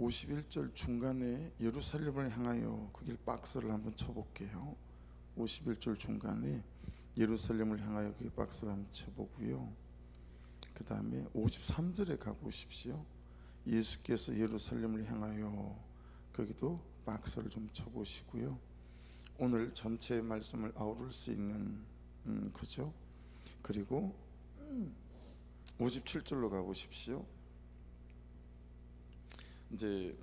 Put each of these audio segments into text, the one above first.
51절 중간에 예루살렘을 향하여 그 길 박스를 한번 쳐볼게요. 51절 중간에 예루살렘을 향하여 그 박스를 한번 쳐보고요. 그 다음에 53절에 가보십시오. 예수께서 예루살렘을 향하여 거기도 박스를 좀 쳐보시고요. 오늘 전체 말씀을 아우를 수 있는 그죠? 그리고 57절로 가보십시오. 이제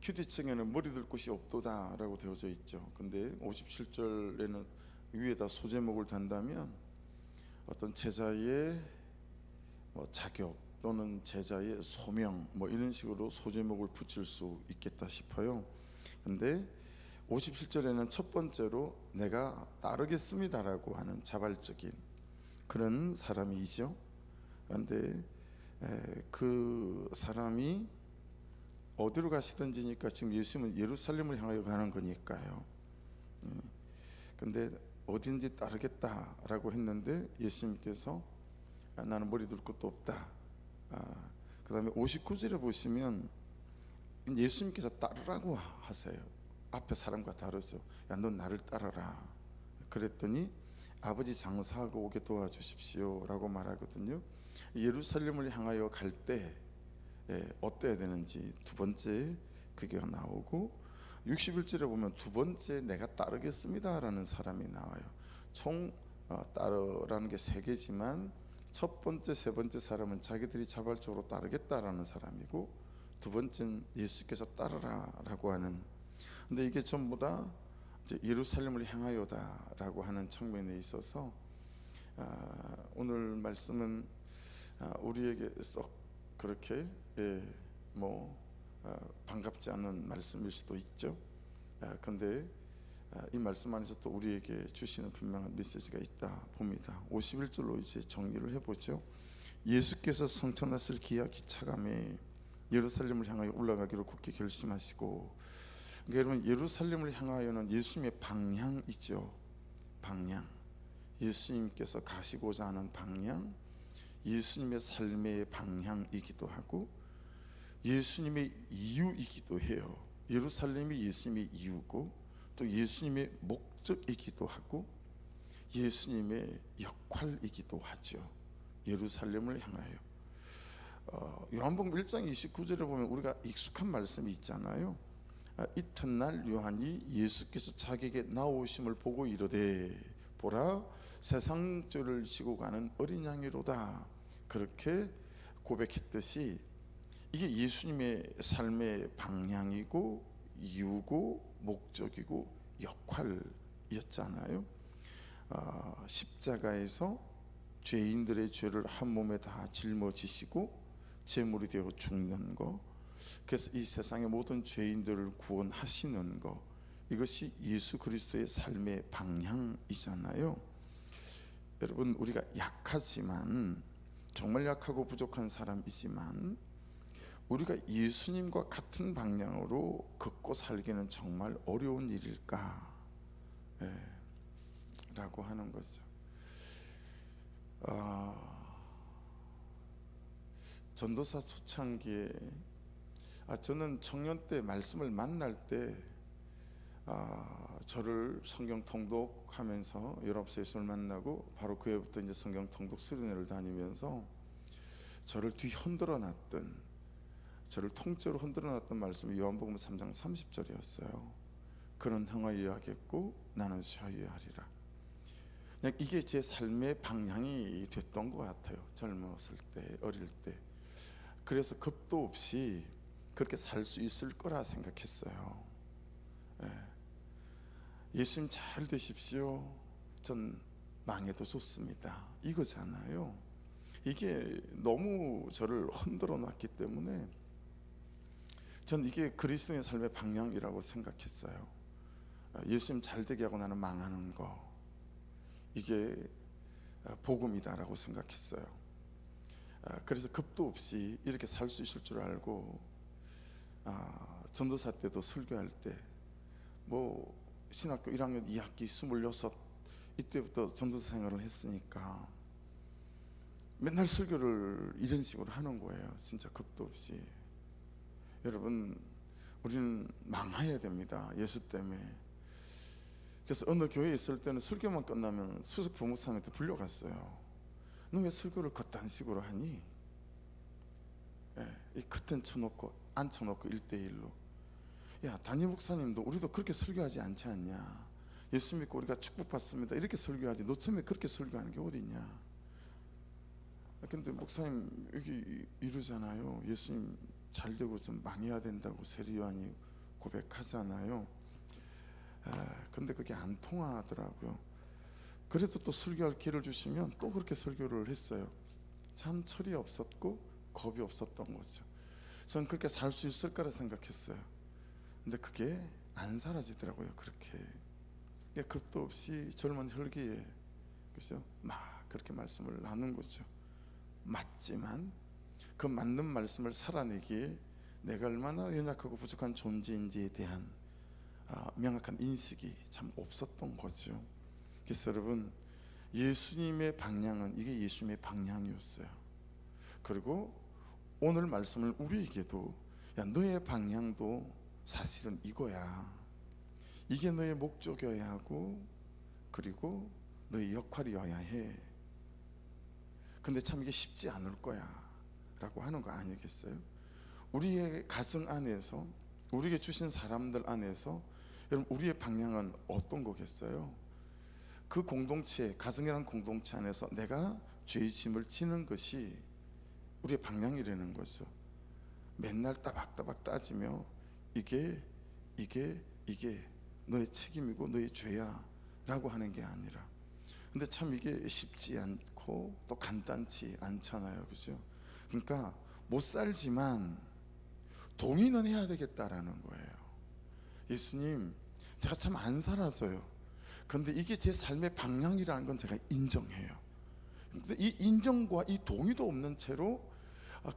큐티층에는 머리 둘 곳이 없도다 라고 되어져 있죠. 근데 57절에는 위에다 소제목을 단다면 어떤 제자의 자격 또는 제자의 소명 이런 식으로 소제목을 붙일 수 있겠다 싶어요. 근데 57절에는 첫 번째로 내가 따르겠습니다 라고 하는 자발적인 그런 사람이죠. 그런데 그 사람이 어디로 가시든지니까 지금 예수님은 예루살렘을 향하여 가는 거니까요. 근데 어딘지 따르겠다라고 했는데 예수님께서 나는 머리 둘 것도 없다. 그 다음에 59절에 보시면 예수님께서 따르라고 하세요. 앞에 사람과 다르죠. 야, 넌 나를 따라라. 그랬더니 아버지 장사하고 오게 도와주십시오 라고 말하거든요. 예루살렘을 향하여 갈 때 어때야 되는지 두 번째 그게 나오고 61절에 보면 두 번째 내가 따르겠습니다 라는 사람이 나와요. 총 따르라는 게 세 개지만 첫 번째 세 번째 사람은 자기들이 자발적으로 따르겠다라는 사람이고 두 번째는 예수께서 따르라 라고 하는, 근데 이게 전부 다 이제 예루살렘을 향하여다 라고 하는 측면에 있어서 오늘 말씀은 우리에게 썩 그렇게 반갑지 않은 말씀일 수도 있죠. 그런데 이 말씀 안에서 또 우리에게 주시는 분명한 메시지가 있다 봅니다. 51절로 이제 정리를 해보죠. 예수께서 성천하실 기약이 차감해 예루살렘을 향하여 올라가기로 굳게 결심하시고, 그러니까 여러분 예루살렘을 향하여는 예수님의 방향이죠. 방향, 예수님께서 가시고자 하는 방향, 예수님의 삶의 방향이기도 하고 예수님의 이유이기도 해요. 예루살렘이 예수님의 이유고 또 예수님의 목적이기도 하고 예수님의 역할이기도 하죠. 예루살렘을 향하여 요한복음 1장 29절에 보면 우리가 익숙한 말씀이 있잖아요. 이튿날 요한이 예수께서 자기에게 나오심을 보고 이르되 보라 세상 죄를 지고 가는 어린 양이로다, 그렇게 고백했듯이 이게 예수님의 삶의 방향이고 이유고 목적이고 역할이었잖아요. 십자가에서 죄인들의 죄를 한 몸에 다 짊어지시고 제물이 되어 죽는 거, 그래서 이 세상의 모든 죄인들을 구원하시는 거, 이것이 예수 그리스도의 삶의 방향이잖아요. 여러분 우리가 약하지만 정말 약하고 부족한 사람이지만 우리가 예수님과 같은 방향으로 걷고 살기는 정말 어려운 일일까 라고 하는 거죠. 전도사 초창기에 저는 청년 때 말씀을 만날 때 저를 성경 통독하면서 19살 예수를 만나고 바로 그 해부터 이제 성경 통독 수련회를 다니면서 저를 뒤흔들어 놨던, 저를 통째로 흔들어 놨던 말씀이 요한복음 3장 30절이었어요. 그는 행하여야 하겠고 나는 쉬어야 하리라. 그냥 이게 제 삶의 방향이 됐던 것 같아요. 젊었을 때, 어릴 때. 그래서 겁도 없이 그렇게 살 수 있을 거라 생각했어요. 예수님 잘 되십시오, 전 망해도 좋습니다, 이거잖아요. 이게 너무 저를 흔들어 놨기 때문에 전 이게 그리스도의 삶의 방향이라고 생각했어요. 예수님 잘 되게 하고 나는 망하는 거, 이게 복음이다라고 생각했어요. 그래서 겁도 없이 이렇게 살 수 있을 줄 알고 전도사 때도 설교할 때 신학교 1학년 2학기 26 이때부터 전도사 생활을 했으니까 맨날 설교를 이런 식으로 하는 거예요. 진짜 겁도 없이. 여러분, 우리는 망해야 됩니다. 예수 때문에. 그래서 어느 교회에 있을 때는 설교만 끝나면 수석 부목사님한테 불려갔어요. 너 왜 설교를 그딴 식으로 하니? 이 커튼 쳐놓고 앉혀놓고 1대1로. 야, 담임 목사님도 우리도 그렇게 설교하지 않지 않냐? 예수 믿고 우리가 축복받습니다 이렇게 설교하지, 너 처음에 그렇게 설교하는 게 어딨냐? 근데 목사님 여기 이러잖아요. 예수님 잘 되고 좀 망해야 된다고 세리요한이 고백하잖아요. 근데 그게 안 통하더라고요. 그래도 또 설교할 기회를 주시면 또 그렇게 설교를 했어요. 참 철이 없었고 겁이 없었던 거죠. 저는 그렇게 살 수 있을 거라 생각했어요. 근데 그게 안 사라지더라고요. 그렇게 겁도 없이 젊은 혈기에, 그죠? 막 그렇게 말씀을 나눈 거죠. 맞지만 그 맞는 말씀을 살아내기에 내가 얼마나 연약하고 부족한 존재인지에 대한 명확한 인식이 참 없었던 거죠. 그래서 여러분, 예수님의 방향은 이게 예수님의 방향이었어요. 그리고 오늘 말씀을 우리에게도, 야, 너의 방향도 사실은 이거야. 이게 너의 목적이어야 하고, 그리고 너의 역할이어야 해. 근데 참 이게 쉽지 않을 거야 라고 하는 거 아니겠어요? 우리의 가정 안에서, 우리에게 주신 사람들 안에서 여러분, 우리의 방향은 어떤 거겠어요? 그 공동체, 가정이라는 공동체 안에서 내가 죄의 짐을 지는 것이 우리의 방향이라는 거죠. 맨날 따박따박 따지며 이게 너의 책임이고 너의 죄야 라고 하는 게 아니라, 근데 참 이게 쉽지 않고 또 간단치 않잖아요. 그죠? 그러니까 못 살지만 동의는 해야 되겠다라는 거예요. 예수님, 제가 참 안 살아져요. 그런데 이게 제 삶의 방향이라는 건 제가 인정해요. 근데 이 인정과 이 동의도 없는 채로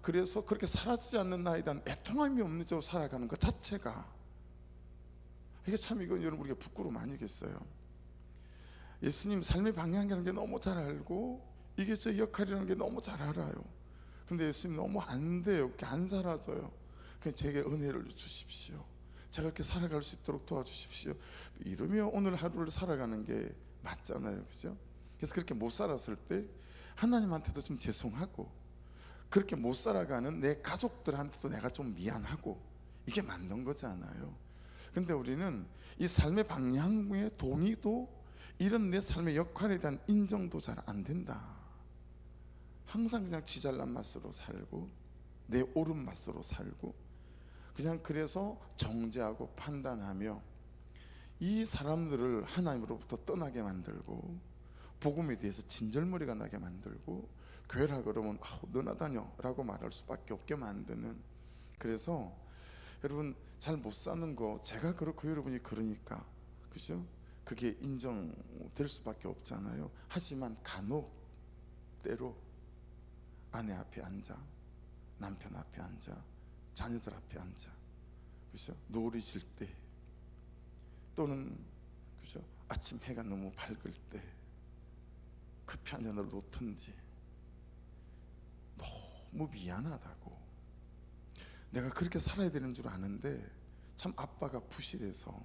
그래서 그렇게 사라지지 않는 나에 대한 애통함이 없는 채로 살아가는 것 자체가, 이게 참 이건 여러분 우리가 부끄러움 아니겠어요? 예수님 삶의 방향이라는 게 너무 잘 알고 이게 제 역할이라는 게 너무 잘 알아요. 근데 예수님 너무 안 돼요. 그렇게 안 살아져요. 그냥 제게 은혜를 주십시오. 제가 그렇게 살아갈 수 있도록 도와주십시오. 이러며 오늘 하루를 살아가는 게 맞잖아요. 그죠? 그래서 그렇게 못 살았을 때 하나님한테도 좀 죄송하고, 그렇게 못 살아가는 내 가족들한테도 내가 좀 미안하고, 이게 맞는 거잖아요. 근데 우리는 이 삶의 방향의 동의도, 이런 내 삶의 역할에 대한 인정도 잘 안 된다. 항상 그냥 지 잘난 맛으로 살고 내 옳은 맛으로 살고, 그냥 그래서 정죄하고 판단하며 이 사람들을 하나님으로부터 떠나게 만들고, 복음에 대해서 진절머리가 나게 만들고, 교회라 그러면 너나 다녀 라고 말할 수밖에 없게 만드는. 그래서 여러분, 잘 못 사는 거 제가 그렇고 여러분이 그러니까, 그죠? 그게 인정될 수밖에 없잖아요. 하지만 간혹 때로 아내 앞에 앉아, 남편 앞에 앉아, 자녀들 앞에 앉아, 그죠? 노을이 질 때, 또는 그죠? 아침 해가 너무 밝을 때 커피 한 잔을 놓든지, 너무 미안하다고, 내가 그렇게 살아야 되는 줄 아는데 참 아빠가 부실해서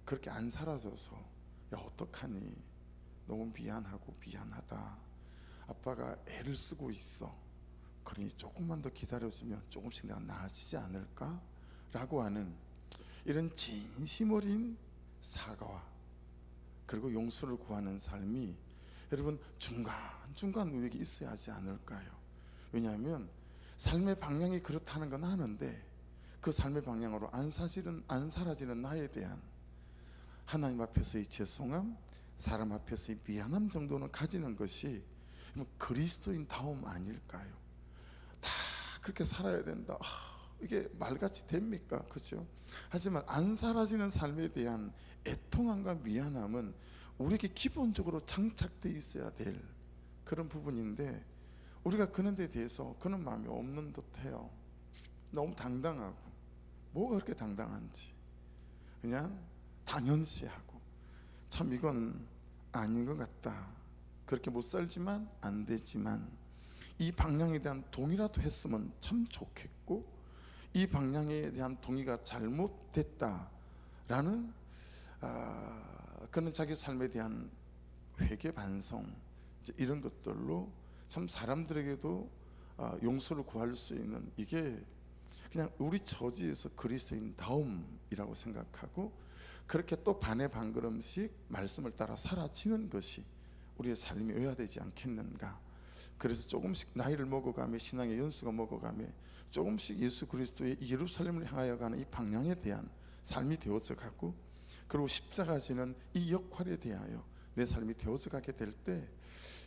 그렇게 안 살아져서, 야 어떡하니, 너무 미안하고 미안하다, 아빠가 애를 쓰고 있어, 그러니 조금만 더 기다려주면 조금씩 내가 나아지지 않을까? 라고 하는 이런 진심 어린 사과와 그리고 용서를 구하는 삶이 여러분 중간중간 우리에게 있어야 하지 않을까요? 왜냐하면 삶의 방향이 그렇다는 건 아는데 그 삶의 방향으로 안 사라지는 나에 대한 하나님 앞에서의 죄송함, 사람 앞에서의 미안함 정도는 가지는 것이 그리스도인 다움 아닐까요? 다 그렇게 살아야 된다, 이게 말같이 됩니까? 그죠? 하지만 안 사라지는 삶에 대한 애통함과 미안함은 우리에게 기본적으로 장착되어 있어야 될 그런 부분인데, 우리가 그런 데 대해서 그런 마음이 없는 듯해요. 너무 당당하고, 뭐가 그렇게 당당한지 그냥 당연시하고, 참 이건 아닌 것 같다. 그렇게 못 살지만 안 되지만 이 방향에 대한 동의라도 했으면 참 좋겠고, 이 방향에 대한 동의가 잘못됐다라는 그는 자기 삶에 대한 회개 반성 이런 것들로 참 사람들에게도 용서를 구할 수 있는, 이게 그냥 우리 처지에서 그리스도인 다움이라고 생각하고 그렇게 또 반의 반걸음씩 말씀을 따라 사라지는 것이 우리의 삶이어야 되지 않겠는가. 그래서 조금씩 나이를 먹어가며 신앙의 연수가 먹어가며 조금씩 예수 그리스도의 예루살렘을 향하여 가는 이 방향에 대한 삶이 되어져 가고, 그리고 십자가 지는 이 역할에 대하여 내 삶이 되어져 가게 될 때,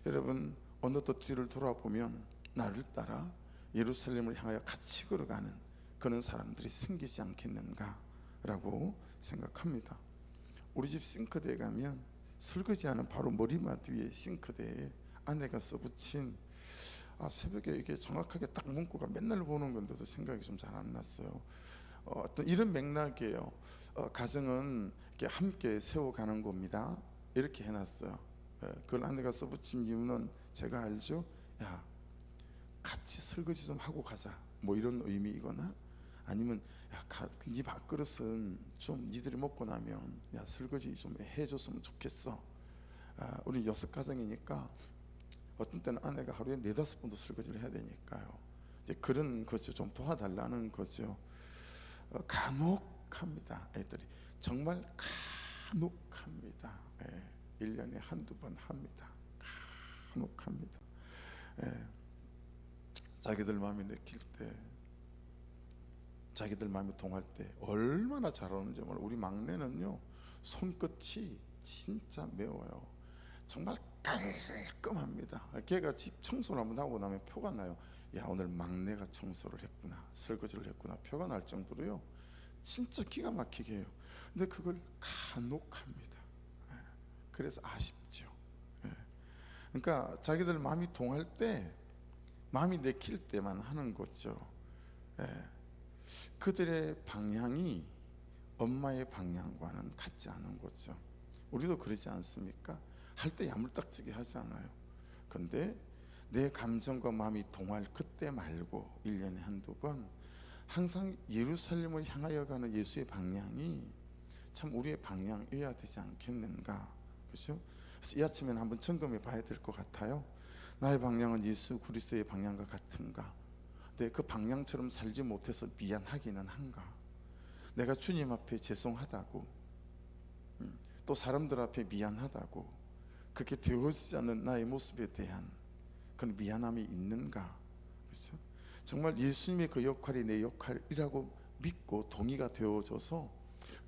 여러분 어느덧 뒤를 돌아보면 나를 따라 예루살렘을 향하여 같이 걸어가는 그런 사람들이 생기지 않겠는가라고 생각합니다. 우리 집 싱크대에 가면 설거지하는 바로 머리맡 위에 싱크대에 아내가 써붙인 새벽에 이게 정확하게 딱 문구가 맨날 보는 건데도 생각이 좀 잘 안 났어요. 어떤 이런 맥락이에요. 가정은 이렇게 함께 세워가는 겁니다. 이렇게 해놨어요. 그걸 아내가 써붙인 이유는 제가 알죠. 야, 같이 설거지 좀 하고 가자, 뭐 이런 의미이거나, 아니면 야, 네 밥그릇은 좀 니들이 먹고 나면 야 설거지 좀 해줬으면 좋겠어. 우리 6가정이니까 어떤 때는 아내가 하루에 4-5번도 설거지를 해야 되니까요. 이제 그런 거죠. 좀 도와달라는 거죠. 간혹합니다. 애들이 정말 간혹합니다. 1년에 한두 번 합니다. 간혹합니다. 자기들 마음이 내킬 때, 자기들 마음이 동할 때 얼마나 잘하는지 몰라요. 우리 막내는요, 손끝이 진짜 매워요. 정말 깔끔합니다. 걔가 집 청소를 한번 하고 나면 표가 나요. 야, 오늘 막내가 청소를 했구나, 설거지를 했구나, 표가 날 정도로요. 진짜 기가 막히게 해요. 근데 그걸 간혹합니다. 그래서 아쉽죠. 그러니까 자기들 마음이 동할 때, 마음이 내킬 때만 하는 거죠. 그들의 방향이 엄마의 방향과는 같지 않은 거죠. 우리도 그러지 않습니까? 할 때 야물딱지게 하지 않아요. 근데 내 감정과 마음이 동할 그때 말고 1년에 한두 번 항상 예루살렘을 향하여 가는 예수의 방향이 참 우리의 방향이어야 되지 않겠는가. 그렇죠? 그래서 이 아침에는 한번 점검해 봐야 될 것 같아요. 나의 방향은 예수 그리스도의 방향과 같은가? 근데 그 방향처럼 살지 못해서 미안하기는 한가? 내가 주님 앞에 죄송하다고, 또 사람들 앞에 미안하다고, 그렇게 되어지지 않는 나의 모습에 대한 그런 미안함이 있는가? 그렇죠? 정말 예수님의 그 역할이 내 역할이라고 믿고 동의가 되어져서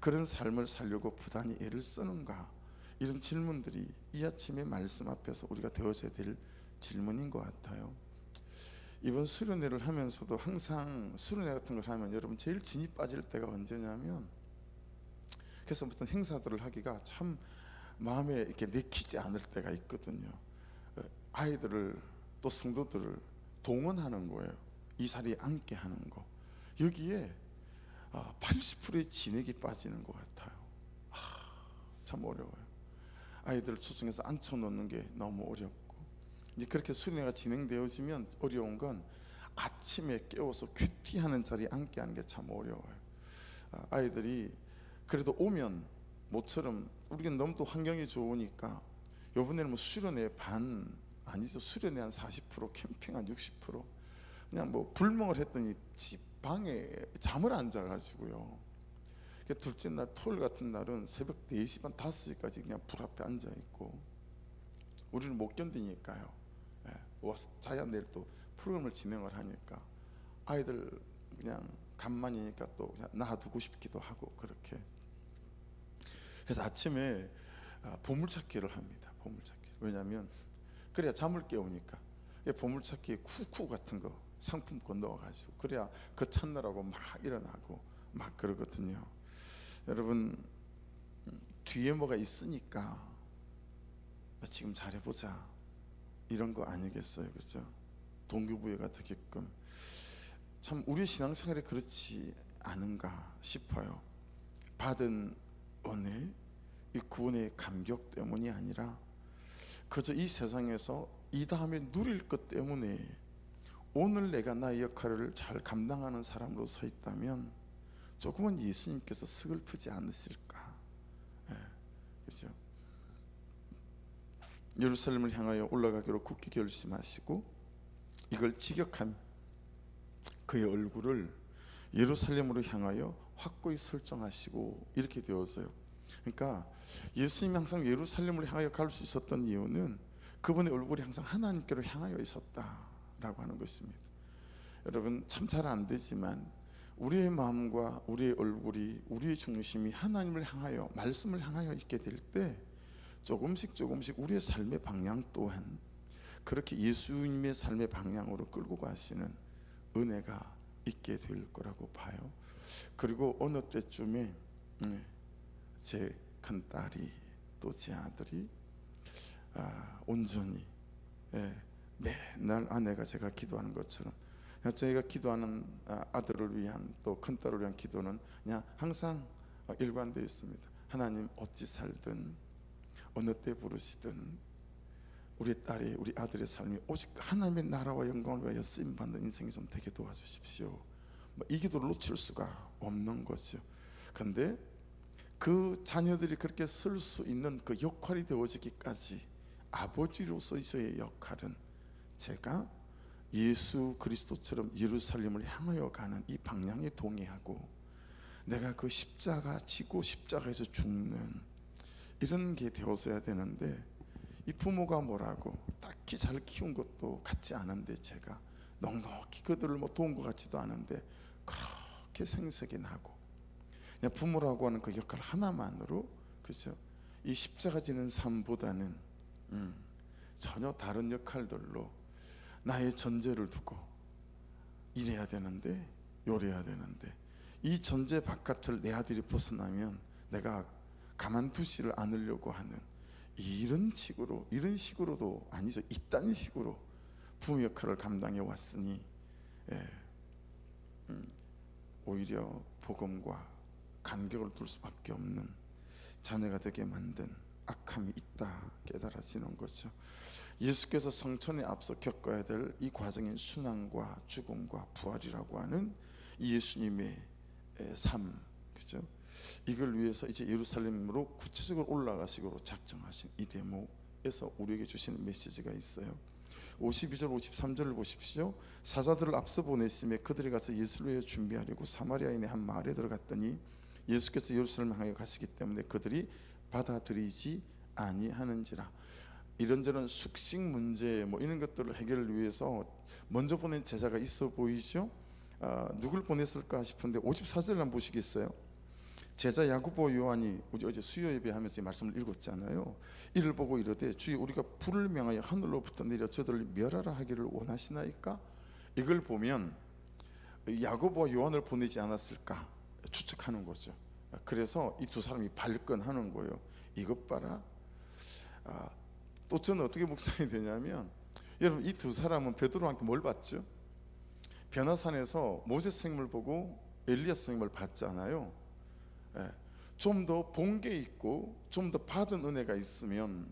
그런 삶을 살려고 부단히 애를 쓰는가? 이런 질문들이 이 아침의 말씀 앞에서 우리가 되어져야 될 질문인 것 같아요. 이번 수련회를 하면서도 항상 수련회 같은 걸 하면 여러분 제일 진이 빠질 때가 언제냐면, 그래서 어떤 행사들을 하기가 참 마음에 이렇게 내키지 않을 때가 있거든요. 아이들을 또 성도들을 동원하는 거예요. 이 자리에 앉게 하는 거. 여기에 80%의 진액이 빠지는 것 같아요. 참 어려워요. 아이들을 초청해서 앉혀놓는 게 너무 어렵고, 이제 그렇게 수련회가 진행되어지면 어려운 건 아침에 깨워서 큐티하는 자리에 앉게 하는 게 참 어려워요. 아이들이 그래도 오면 모처럼 우리는 너무 또 환경이 좋으니까 요번에는 뭐 수련회 반 아니죠. 수련회 한 40%, 캠핑 한 60%, 그냥 뭐 불멍을 했더니 집 방에 잠을 안 자가지고요. 둘째 날 토요일 같은 날은 새벽 4시 반 5시까지 그냥 불 앞에 앉아 있고, 우리는 못 견디니까요. 와서 자야 내일 또 프로그램을 진행을 하니까 아이들 그냥 간만이니까 또 그냥 놔두고 싶기도 하고 그렇게. 그래서 아침에 보물찾기를 합니다. 보물찾기. 왜냐하면 그래야 잠을 깨우니까. 보물찾기에 쿠쿠 같은 거 상품권 넣어가지고 그래야 그 찾느라고 막 일어나고 막 그러거든요. 여러분, 뒤에 뭐가 있으니까 지금 잘해보자 이런 거 아니겠어요? 그렇죠? 동기부여가 되게끔. 참 우리 신앙생활이 그렇지 않은가 싶어요. 받은 은혜, 이 구원의 감격 때문이 아니라 그저 이 세상에서 이 다음에 누릴 것 때문에 오늘 내가 나의 역할을 잘 감당하는 사람으로 서 있다면 조금은 예수님께서 서글프지 않으실까? 그렇죠? 예루살렘을 향하여 올라가기로 굳게 결심하시고 이걸 직역한 그의 얼굴을 예루살렘으로 향하여 확고히 설정하시고 이렇게 되었어요. 그러니까 예수님이 항상 예루살렘을 향하여 갈 수 있었던 이유는 그분의 얼굴이 항상 하나님께로 향하여 있었다라고 하는 것입니다. 여러분 참 잘 안 되지만 우리의 마음과 우리의 얼굴이, 우리의 중심이 하나님을 향하여, 말씀을 향하여 있게 될 때 조금씩 우리의 삶의 방향 또한 그렇게 예수님의 삶의 방향으로 끌고 가시는 은혜가 있게 될 거라고 봐요. 그리고 어느 때쯤에 제 큰딸이 또 제 아들이 온전히 맨날 아내가 제가 기도하는 것처럼 저희가 기도하는 아들을 위한 또 큰딸을 위한 기도는 그냥 항상 일관되어 있습니다. 하나님 어찌 살든 어느 때 부르시든 우리 딸이, 우리 아들의 삶이 오직 하나님의 나라와 영광을 위하여 쓰임받는 인생이 좀 되게 도와주십시오. 이 기도를 놓칠 수가 없는 거죠. 그런데 그 자녀들이 그렇게 쓸 수 있는 그 역할이 되어지기까지 아버지로서의 역할은 제가 예수 그리스도처럼 예루살렘을 향하여 가는 이 방향에 동의하고 내가 그 십자가 지고 십자가에서 죽는 이런 게 되어서야 되는데 이 부모가 뭐라고 딱히 잘 키운 것도 같지 않은데 제가 넉넉히 그들을 뭐 도운 것 같지도 않은데 그렇게 생색이 나고 그냥 부모라고 하는 그 역할 하나만으로 그렇죠? 이 십자가 지는 삶보다는 전혀 다른 역할들로 나의 전제를 두고 이래야 되는데 요래야 되는데 이 전제 바깥을 내 아들이 벗어나면 내가 가만두지를 않으려고 하는 이런 식으로도 아니죠. 이딴 식으로 부모 역할을 감당해 왔으니 오히려 복음과 간격을 둘 수밖에 없는 자녀가 되게 만든 악함이 있다 깨달아지는 거죠. 예수께서 성천에 앞서 겪어야 될 이 과정인 순환과 죽음과 부활이라고 하는 이 예수님의 삶, 그죠? 이걸 위해서 이제 예루살렘으로 구체적으로 올라가시기로 작정하신 이 대목에서 우리에게 주시는 메시지가 있어요. 52절 53절을 보십시오. 사자들을 앞서 보냈음에 그들이 가서 예수를 위해 준비하려고 사마리아인의 한 마을에 들어갔더니 예수께서 예루살렘을 향해 가시기 때문에 그들이 받아들이지 아니하는지라. 이런저런 숙식 문제 뭐 이런 것들을 해결을 위해서 먼저 보낸 제자가 있어 보이죠. 누굴 보냈을까 싶은데 54절 한번 보시겠어요? 제자 야고보 요한이 어제 수요 예배하면서 이 말씀을 읽었잖아요. 이를 보고 이르되 주여 우리가 불을 명하여 하늘로부터 내려 저들을 멸하라 하기를 원하시나이까? 이걸 보면 야고보와 요한을 보내지 않았을까 추측하는 거죠. 그래서 이 두 사람이 발끈하는 거예요. 이것 봐라. 또 저는 어떻게 묵상이 되냐면 여러분 이 두 사람은 베드로와 함께 뭘 봤죠? 변화산에서 모세 선생님을 보고 엘리야 선생님을 봤잖아요. 좀 더 본 게 있고 좀 더 받은 은혜가 있으면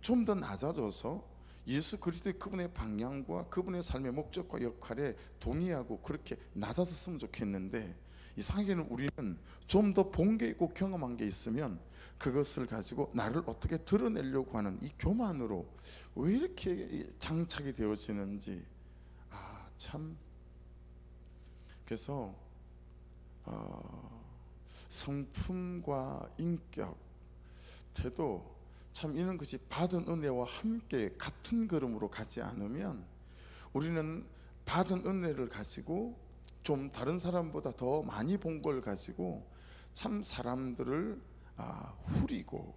좀 더 낮아져서 예수 그리스도의 그분의 방향과 그분의 삶의 목적과 역할에 동의하고 그렇게 낮아졌으면 좋겠는데 이상하게는 우리는 좀 더 본 게 있고 경험한 게 있으면 그것을 가지고 나를 어떻게 드러내려고 하는 이 교만으로 왜 이렇게 장착이 되어지는지 참. 그래서 성품과 인격, 태도 참 이런 것이 받은 은혜와 함께 같은 걸음으로 가지 않으면 우리는 받은 은혜를 가지고 좀 다른 사람보다 더 많이 본 걸 가지고 참 사람들을 후리고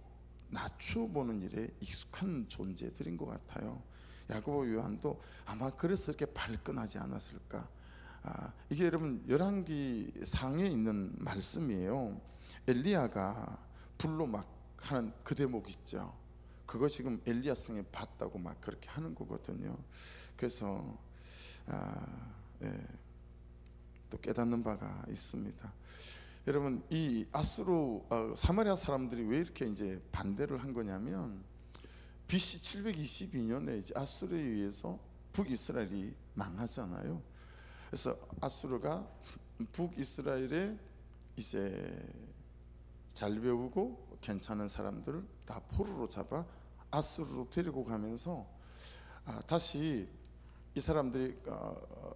낮춰보는 일에 익숙한 존재들인 것 같아요. 야고보 요한도 아마 그래서 이렇게 발끈하지 않았을까. 이게 여러분 열왕기 상에 있는 말씀이에요. 엘리야가 불로 막 하는 그 대목 있죠. 그거 지금 엘리야 성에 봤다고 막 그렇게 하는 거거든요. 그래서 또 깨닫는 바가 있습니다. 여러분 이 아수르 사마리아 사람들이 왜 이렇게 이제 반대를 한 거냐면 BC 722년에 이제 아수르에 의해서 북이스라엘이 망하잖아요. 그래서 아수르가 북이스라엘에 이제 잘 배우고 괜찮은 사람들을 다 포로로 잡아 아수르로 데리고 가면서 다시 이 사람들이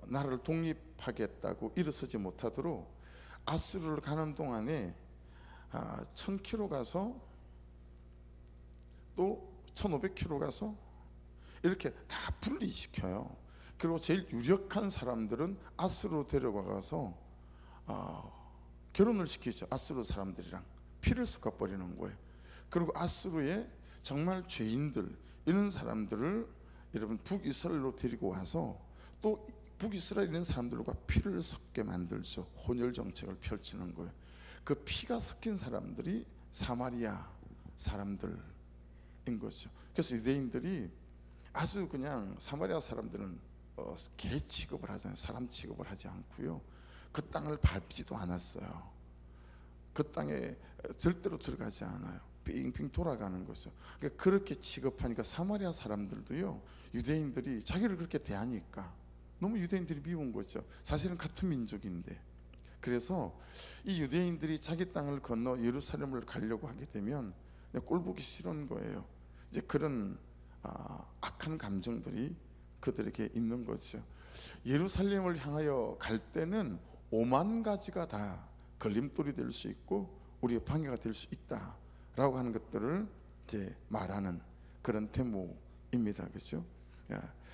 나라를 독립하겠다고 일어서지 못하도록 아수르를 가는 동안에 1000km 가서 또 1500km 가서 이렇게 다 분리시켜요. 그리고 제일 유력한 사람들은 아수르로 데려가서 결혼을 시키죠. 아수르 사람들이랑 피를 섞어버리는 거예요. 그리고 아수르의 정말 죄인들 이런 사람들을 여러분 북이스라엘로 데리고 와서 또 북이스라엘에 있는 사람들과 피를 섞게 만들죠. 혼혈 정책을 펼치는 거예요. 그 피가 섞인 사람들이 사마리아 사람들인 거죠. 그래서 유대인들이 아주 그냥 사마리아 사람들은 개 취급을 하잖아요. 사람 취급을 하지 않고요. 그 땅을 밟지도 않았어요. 그 땅에 절대로 들어가지 않아요. 빙빙 돌아가는 거죠. 그러니까 그렇게 취급하니까 사마리아 사람들도요, 유대인들이 자기를 그렇게 대하니까 너무 유대인들이 미운 거죠. 사실은 같은 민족인데. 그래서 이 유대인들이 자기 땅을 건너 예루살렘을 가려고 하게 되면 그냥 꼴보기 싫은 거예요. 이제 그런 악한 감정들이 그들에게 있는 거죠. 예루살렘을 향하여 갈 때는 5만 가지가 다 걸림돌이 될 수 있고 우리의 방해가 될 수 있다라고 하는 것들을 이제 말하는 그런 대목입니다. 그렇죠?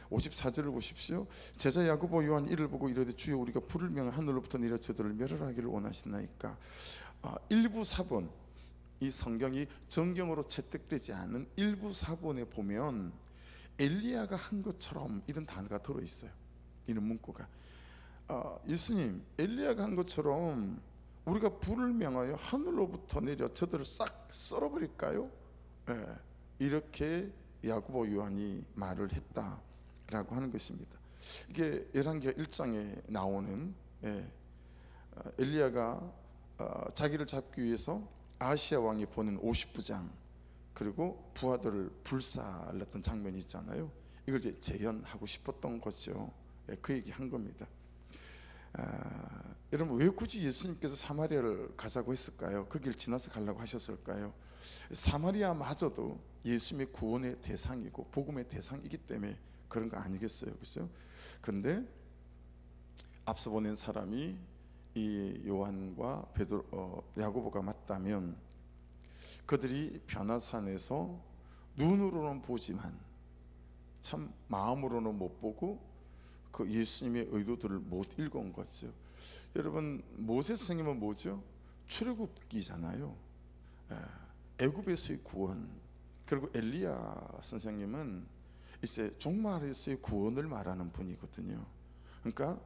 54절을 보십시오. 제자 야고보 요한 이를 보고 이르되 주여 우리가 불을 명하 하늘로부터 내려 저들을 멸하기를 원하시나이까. 일부 사본, 이 성경이 정경으로 채택되지 않은 일부 사본에 보면 엘리야가 한 것처럼 이런 단어가 들어있어요. 이런 문구가 예수님 엘리야가 한 것처럼 우리가 불을 명하여 하늘로부터 내려 저들을 싹 썰어버릴까요? 이렇게 야고보 요한이 말을 했다라고 하는 것입니다. 이게 열왕기하 1장에 나오는 엘리야가 자기를 잡기 위해서 아시아 왕이 보낸 50부장 그리고 부하들을 불살랐던 장면이 있잖아요. 이걸 이제 재현하고 싶었던 거죠. 그 얘기 한 겁니다. 여러분 왜 굳이 예수님께서 사마리아를 가자고 했을까요? 그 길 지나서 가려고 하셨을까요? 사마리아마저도 예수님의 구원의 대상이고 복음의 대상이기 때문에 그런 거 아니겠어요? 그렇죠? 근데 앞서 보낸 사람이 이 요한과 야고보가 맞다면 그들이 변화산에서 눈으로는 보지만 참 마음으로는 못 보고 그 예수님의 의도들을 못 읽은 거죠. 여러분 모세 선생님은 뭐죠? 출애굽기잖아요. 애굽에서의 구원. 그리고 엘리야 선생님은 이제 종말에서의 구원을 말하는 분이거든요. 그러니까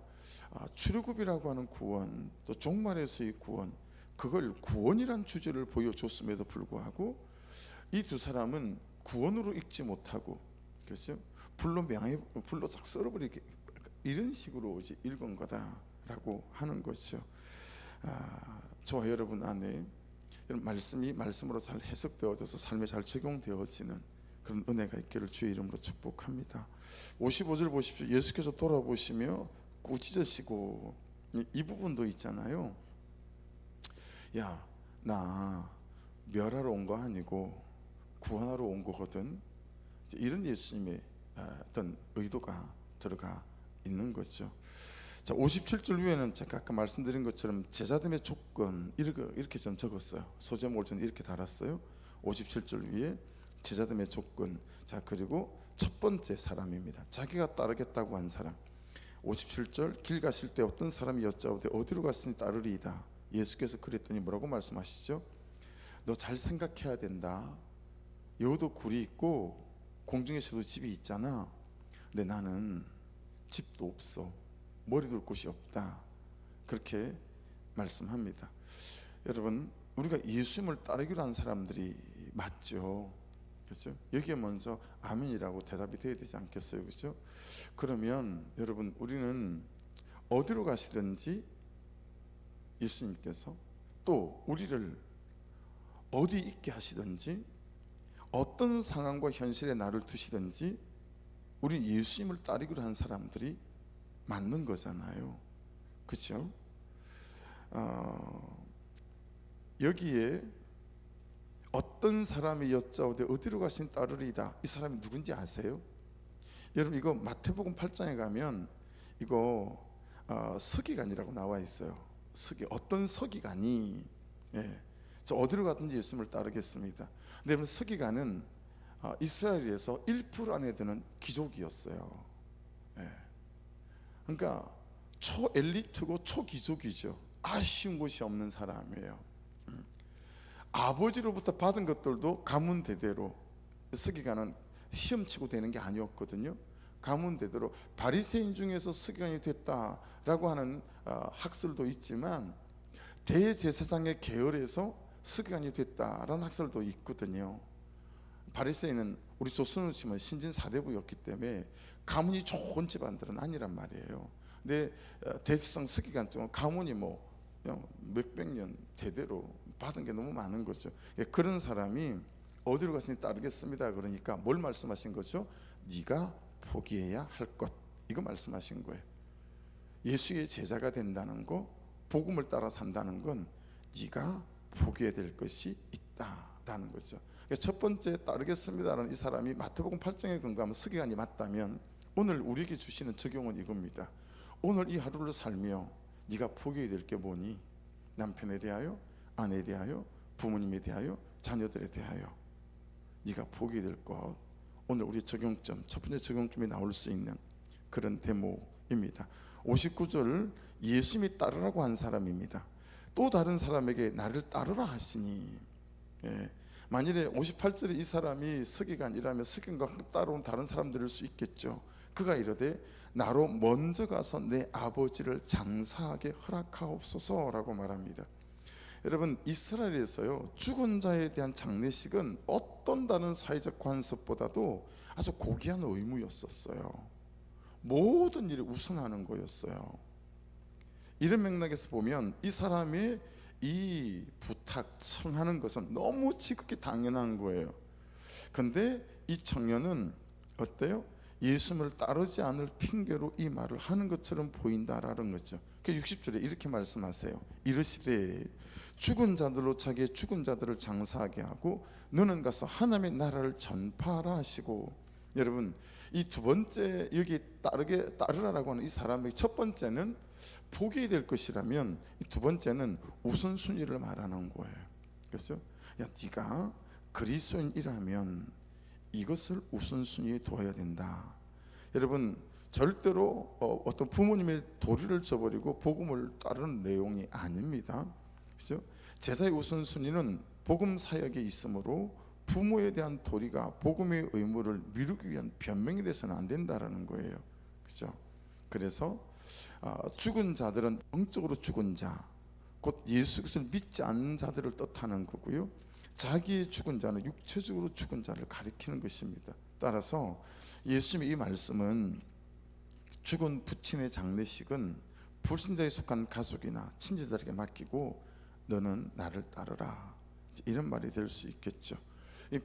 출애굽이라고 하는 구원, 또 종말에서의 구원, 그걸 구원이란 주제를 보여줬음에도 불구하고 이 두 사람은 구원으로 읽지 못하고, 그렇죠? 불로 싹 썰어버리게 이런 식으로 이제 읽은 거다라고 하는 거죠. 저와 여러분 안에 이런 말씀이 말씀으로 잘 해석되어져서 삶에 잘 적용되어지는 그런 은혜가 있기를 주의 이름으로 축복합니다. 55절 보십시오. 예수께서 돌아보시며 꾸짖으시고 이 부분도 있잖아요. 야, 나 멸하러 온 거 아니고 구원하러 온 거거든. 이런 예수님의 어떤 의도가 들어가 있는 거죠. 자, 57절 위에는 제가 아까 말씀드린 것처럼 제자됨의 조건 이렇게 전 적었어요. 소제목을 전 이렇게 달았어요. 57절 위에 제자됨의 조건. 자, 그리고 첫 번째 사람입니다. 자기가 따르겠다고 한 사람. 57절 길 가실 때 어떤 사람이 여짜오되 어디로 갔으니 따르리이다. 예수께서 그랬더니 뭐라고 말씀하시죠? 너 잘 생각해야 된다. 여기도 굴이 있고 공중에서도 집이 있잖아. 근데 나는 집도 없어. 머리 둘 곳이 없다. 그렇게 말씀합니다. 여러분 우리가 예수님을 따르기로 한 사람들이 맞죠. 그렇죠? 여기에 먼저 아멘이라고 대답이 돼야 되지 않겠어요? 그렇죠? 그러면 여러분 우리는 어디로 가시든지 예수님께서 또 우리를 어디 있게 하시든지 어떤 상황과 현실에 나를 두시든지 우리 예수님을 따르기로 한 사람들이 맞는 거잖아요. 그렇죠? 여기에 어떤 사람이 여짜오되 어디로 가신 따르리이다, 이 사람이 누군지 아세요? 여러분, 이거 마태복음 8장에 가면 이거 서기관이라고 나와 있어요. 어떤 서기관이, 저 어디로 가든지 예수님을 따르겠습니다. 근데 여러분, 서기관은 이스라엘에서 1% 안에 드는 귀족이었어요. 그러니까 초엘리트고 초귀족이죠. 아쉬운 것이 없는 사람이에요. 아버지로부터 받은 것들도 가문 대대로, 서기관은 시험치고 되는 게 아니었거든요. 가문 대대로 바리새인 중에서 서기관이 됐다라고 하는 학설도 있지만, 대제사장의 계열에서 서기관이 됐다라는 학설도 있거든요. 바리새인은 우리 조선으로 치면 신진 4대부였기 때문에 가문이 좋은 집안들은 아니란 말이에요. 근데 대제사장 서기관 쪽은 가문이 뭐 몇백 년 대대로 받은 게 너무 많은 거죠. 그런 사람이 어디로 갔으니 따르겠습니다. 그러니까 뭘 말씀하신 거죠? 네가 포기해야 할 것, 이거 말씀하신 거예요. 예수의 제자가 된다는 거, 복음을 따라 산다는 건 네가 포기해야 될 것이 있다라는 거죠. 첫 번째, 따르겠습니다라는 이 사람이 마태복음 8장에 근거하면 서기관이 맞다면, 오늘 우리에게 주시는 적용은 이겁니다. 오늘 이 하루를 살며 네가 포기해야 될 게 뭐니? 남편에 대하여, 아내에 대하여, 부모님에 대하여, 자녀들에 대하여 네가 포기해야 될 것, 오늘 우리 적용점, 첫 번째 적용점이 나올 수 있는 그런 대목입니다. 59절, 예수님이 따르라고 한 사람입니다. 또 다른 사람에게 나를 따르라 하시니, 만일에 58절에 이 사람이 서기관이라면 서기관과 따라온 다른 사람들일 수 있겠죠. 그가 이르되 나로 먼저 가서 내 아버지를 장사하게 허락하옵소서라고 말합니다. 여러분, 이스라엘에서요, 죽은 자에 대한 장례식은 어떤 다른 사회적 관습보다도 아주 고귀한 의무였었어요. 모든 일을 우선하는 거였어요. 이런 맥락에서 보면 이 사람의 이 부탁, 청하는 것은 너무 지극히 당연한 거예요. 근데 이 청년은 어때요? 예수님을 따르지 않을 핑계로 이 말을 하는 것처럼 보인다라는 거죠. 60절에 이렇게 말씀하세요. 이르시되 죽은 자들로 자기의 죽은 자들을 장사하게 하고 너는 가서 하나님의 나라를 전파하라 하시고. 여러분, 이 두 번째, 여기 따르라라고 하는 이 사람의 첫 번째는 포기해야 될 것이라면, 이 두 번째는 우선순위를 말하는 거예요. 그렇죠? 야, 네가 그리스도인이라면 이것을 우선순위에 둬야 된다. 여러분, 절대로 어떤 부모님의 도리를 저버리고 복음을 따르는 내용이 아닙니다. 그렇죠? 제사의 우선순위는 복음 사역에 있으므로 부모에 대한 도리가 복음의 의무를 미루기 위한 변명이 돼서는 안 된다라는 거예요. 그렇죠? 그래서 죽은 자들은 영적으로 죽은 자, 곧 예수 그리스도를 믿지 않는 자들을 뜻하는 거고요. 자기의 죽은 자는 육체적으로 죽은 자를 가리키는 것입니다. 따라서 예수님의 이 말씀은 죽은 부친의 장례식은 불신자에 속한 가족이나 친지들에게 맡기고 너는 나를 따르라, 이런 말이 될 수 있겠죠.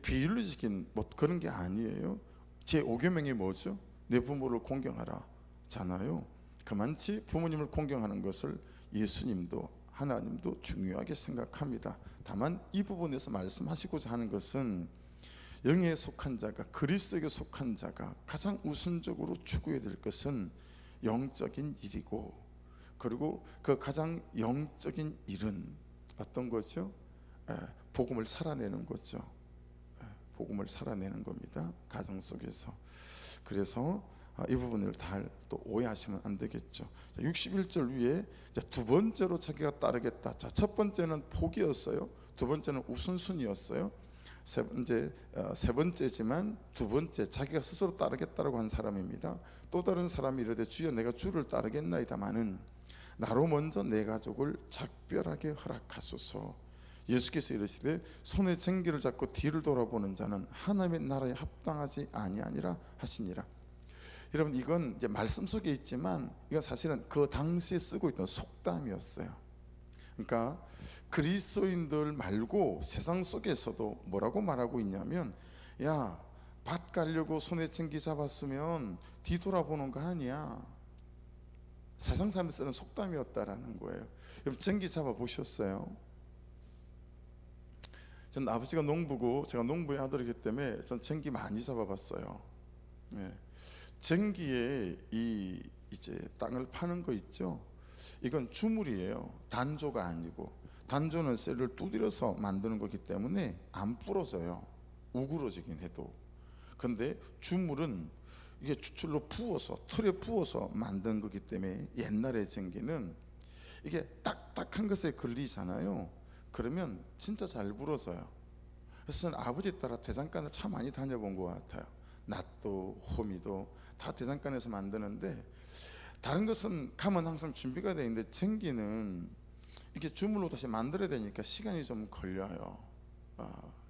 비윤리적인 뭐 그런 게 아니에요. 제 5계명이 뭐죠? 내 부모를 공경하라 잖아요. 그만치 부모님을 공경하는 것을 예수님도 하나님도 중요하게 생각합니다. 다만 이 부분에서 말씀하시고자 하는 것은 영에 속한 자가, 그리스도에게 속한 자가 가장 우선적으로 추구해야 될 것은 영적인 일이고, 그리고 그 가장 영적인 일은 어떤 거죠? 복음을 살아내는 거죠. 복음을 살아내는 겁니다. 가정 속에서. 그래서 이 부분을 또 오해하시면 안 되겠죠. 61절 위에 두 번째로 자기가 따르겠다. 자, 첫 번째는 포기였어요. 두 번째는 우선순위였어요. 세 번째지만 두 번째, 자기가 스스로 따르겠다라고 한 사람입니다. 또 다른 사람이 이르되 주여 내가 주를 따르겠나이다마는 나로 먼저 내 가족을 작별하게 허락하소서. 예수께서 이르시되 손에 쟁기를 잡고 뒤를 돌아보는 자는 하나님의 나라에 합당하지 아니하니라 하시니라. 여러분, 이건 이제 말씀 속에 있지만 이건 사실은 그 당시에 쓰고 있던 속담이었어요. 그러니까 그리스도인들 말고 세상 속에서도 뭐라고 말하고 있냐면, 야, 밭 가려고 손에 쟁기 잡았으면 뒤돌아보는 거 아니야. 세상 사람들 쓰는 속담이었다라는 거예요. 여러분 쟁기 잡아 보셨어요? 전 아버지가 농부고 제가 농부의 아들이기 때문에 전 쟁기 많이 잡아봤어요. 예. 쟁기에 이 이제 땅을 파는 거 있죠. 이건 주물이에요. 단조가 아니고, 단조는 쇠를 두드려서 만드는 거기 때문에 안 부러져요. 우그러지긴 해도. 근데 주물은 이게 추출로 부어서, 틀에 부어서 만든 거기 때문에 옛날의 쟁기는 이게 딱딱한 것에 걸리잖아요. 그러면 진짜 잘 부러져요. 그래서 저는 아버지 따라 대장간을 참 많이 다녀본 것 같아요. 낫도 호미도 다 대장간에서 만드는데, 다른 것은 가면 항상 준비가 되어 있는데 쟁기는 이게 주물로 다시 만들어야 되니까 시간이 좀 걸려요.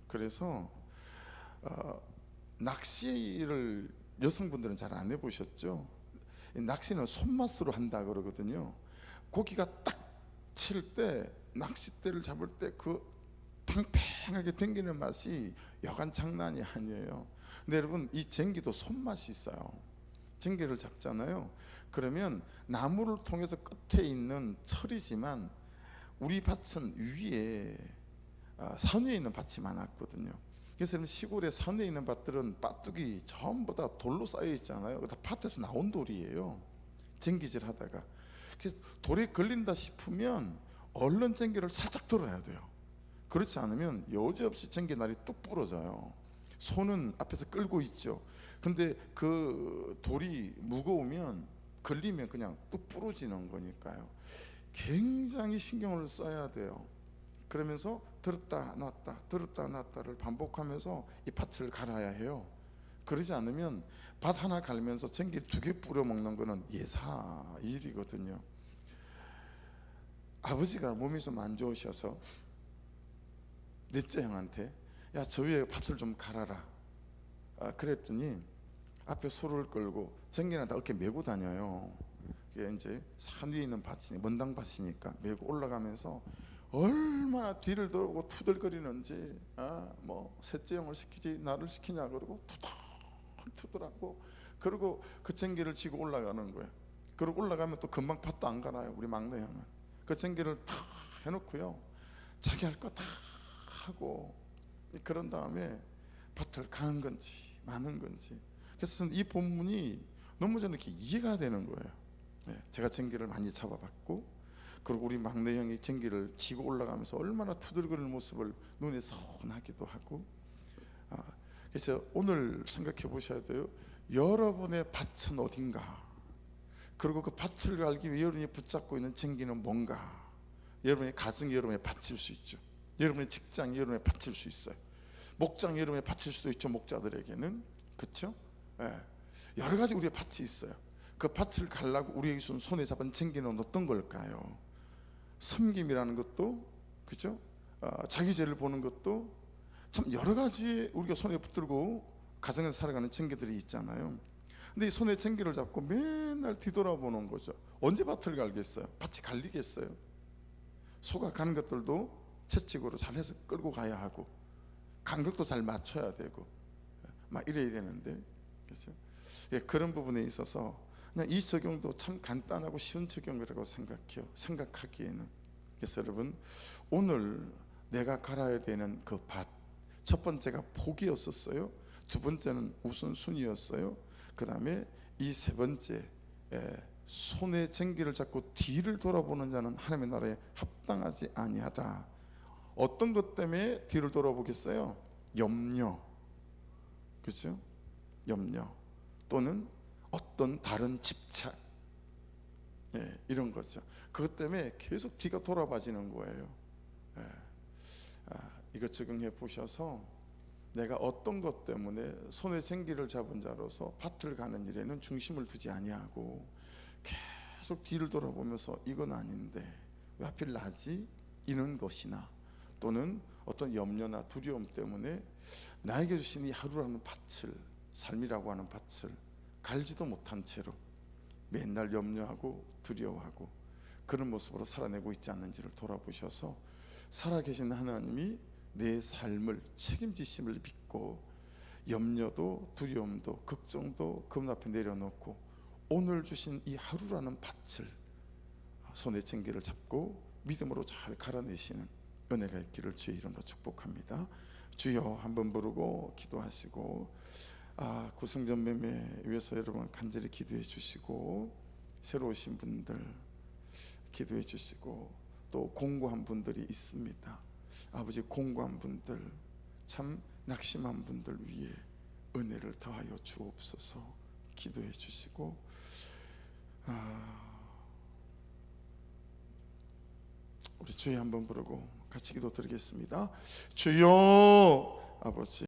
그래서 낚시를 여성분들은 잘 안 해보셨죠? 낚시는 손맛으로 한다 그러거든요. 고기가 딱 칠 때, 낚싯대를 잡을 때 그 팽팽하게 당기는 맛이 여간 장난이 아니에요. 근데 여러분 이 쟁기도 손맛이 있어요. 쟁기를 잡잖아요. 그러면 나무를 통해서 끝에 있는 철이지만 우리 밭은 위에 산 위에 있는 밭이 많았거든요. 그래서 시골에 산 위에 있는 밭들은 밭둑이 전부 다 돌로 쌓여 있잖아요. 다 밭에서 나온 돌이에요. 쟁기질 하다가 그래서 돌에 걸린다 싶으면 얼른 쟁기를 살짝 들어야 돼요. 그렇지 않으면 여지없이 쟁기날이 뚝 부러져요. 손은 앞에서 끌고 있죠. 근데 그 돌이 무거우면 걸리면 그냥 뚝 부러지는 거니까요. 굉장히 신경을 써야 돼요. 그러면서 들었다 놨다 들었다 놨다를 반복하면서 이 밭을 갈아야 해요. 그러지 않으면 밭 하나 갈면서 쟁기 2개 뿌려 먹는 거는 예사일이거든요. 아버지가 몸이 좀 안 좋으셔서 넷째 형한테 야, 저 위에 밭을 좀 갈아라. 그랬더니 앞에 소를 끌고 쟁기는 다 어깨 메고 다녀요. 이게 이제 산 위에 있는 밭이니 먼당 밭이니까 메고 올라가면서 얼마나 뒤를 돌고 투덜거리는지, 뭐 셋째 형을 시키지 나를 시키냐 그러고 투덜투덜하고, 그리고 그 쟁기를 지고 올라가는 거예요. 그리고 올라가면 또 금방 밭도 안 갈아요. 우리 막내 형은 그 쟁기를 다 해놓고요, 자기 할 거 다 하고 그런 다음에 밭을 가는 건지 마는 건지. 그래서 이 본문이 너무 저는 이렇게 이해가 되는 거예요. 제가 쟁기를 많이 잡아봤고, 그리고 우리 막내 형이 쟁기를 지고 올라가면서 얼마나 투덜거리는 모습을 눈에 선하기도 하고. 그래서 오늘 생각해 보셔야 돼요. 여러분의 밭은 어딘가, 그리고 그 밭을 알기 위해 여러분이 붙잡고 있는 쟁기는 뭔가. 여러분의 가정이 여러분의 밭일 수 있죠. 여러분의 직장이 여러분의 밭일 수 있어요. 목장이 여러분의 밭일 수도 있죠. 목자들에게는. 그렇죠? 여러 가지 우리의 밭이 있어요. 그 밭을 가려고 우리에게 손에 잡은 쟁기는 어떤 걸까요? 섬김이라는 것도, 그죠? 자기 죄를 보는 것도, 참 여러 가지 우리가 손에 붙들고 가정에서 살아가는 쟁기들이 있잖아요. 근데 이 손에 쟁기를 잡고 맨날 뒤돌아보는 거죠. 언제 밭을 갈겠어요? 밭이 갈리겠어요? 소가 가는 것들도 채찍으로 잘해서 끌고 가야 하고, 간격도 잘 맞춰야 되고 막 이래야 되는데, 그렇죠? 그런 부분에 있어서 그냥 이 적용도 참 간단하고 쉬운 적용이라고 생각해요. 생각하기에는. 그래서 여러분, 오늘 내가 갈아야 되는 그 밭, 첫 번째가 복이었었어요. 두 번째는 우선순위였어요. 그 다음에 이 세 번째, 손에 쟁기를 잡고 뒤를 돌아보는 자는 하나님의 나라에 합당하지 아니하다. 어떤 것 때문에 뒤를 돌아보겠어요? 염려, 그렇죠? 염려 또는 어떤 다른 집착, 이런 거죠. 그것 때문에 계속 뒤가 돌아봐지는 거예요. 이것 적용해 보셔서 내가 어떤 것 때문에 손에 쟁기를 잡은 자로서 밭을 가는 일에는 중심을 두지 아니하고 계속 뒤를 돌아보면서 이건 아닌데 왜 하필 나지? 이런 것이나, 또는 어떤 염려나 두려움 때문에 나에게 주신 이 하루라는 밭을, 삶이라고 하는 밭을 갈지도 못한 채로 맨날 염려하고 두려워하고 그런 모습으로 살아내고 있지 않는지를 돌아보셔서 살아계신 하나님이 내 삶을 책임지심을 믿고 염려도 두려움도 걱정도 그분 앞에 내려놓고 오늘 주신 이 하루라는 밭을 손에 쟁기를 잡고 믿음으로 잘 갈아내시는 은혜가 있기를 주의 이름으로 축복합니다. 주여 한번 부르고 기도하시고, 구성전 매매 위해서 여러분 간절히 기도해 주시고, 새로 오신 분들 기도해 주시고, 또 공고한 분들이 있습니다. 아버지, 공고한 분들, 참 낙심한 분들 위해 은혜를 더하여 주옵소서. 기도해 주시고, 우리 주여 한번 부르고 같이 기도 드리겠습니다. 주여, 아버지